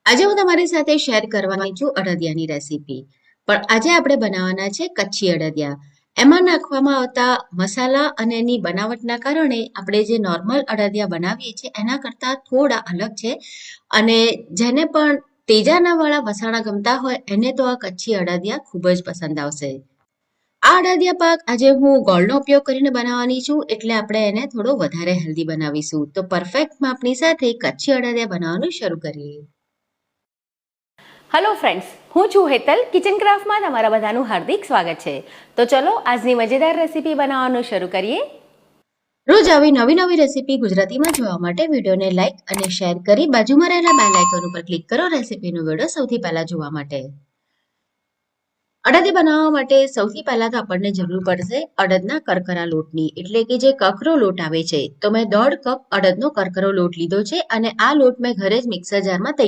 આજે હું તમારી સાથે શેર કરવાની છું અડદિયાની રેસીપી. પણ આજે આપણે બનાવવાના છે કચ્છી અડદિયા. એમાં નાખવામાં આવતા મસાલા અને એની બનાવટના કારણે આપણે જે નોર્મલ અડદિયા બનાવીએ છીએ એના કરતાં થોડા અલગ છે. અને જેને પણ તેજાના વાળા વસાણા ગમતા હોય એને તો આ કચ્છી અડદિયા ખૂબ જ પસંદ આવશે. આ અડદિયા પાક આજે હું ગોળનો ઉપયોગ કરીને બનાવવાની છું, એટલે આપણે એને થોડો વધારે હેલ્ધી બનાવીશું. તો પરફેક્ટ માપની સાથે કચ્છી અડદિયા બનાવવાનું શરૂ કરીએ. હેલો ફ્રેન્ડ્સ, હું છું હેતલ. કિચન ક્રાફ્ટમાં તમારા બધાનું હાર્દિક સ્વાગત છે. તો ચલો આજની મજેદાર રેસીપી બનાવવાનું શરૂ કરીએ. રોજ આવી નવી નવી રેસીપી ગુજરાતીમાં જોવા માટે વિડીયોને લાઇક અને શેર કરી બાજુમાં રહેલા બેલ આઇકન ઉપર ક્લિક કરો રેસીપીનો વિડીયો સૌથી પહેલા જોવા માટે. અડદિયા બનાવવા માટે સૌથી પહેલા તો આપણને જરૂર પડશે અડદના કરકરા લોટની, એટલે કે જે કકરો લોટ આવે છે. તો મેં 1.5 કપ અડદનો કરકરો લોટ લીધો છે અને આ લોટ મેં ઘરે જ મિક્સર જારમાં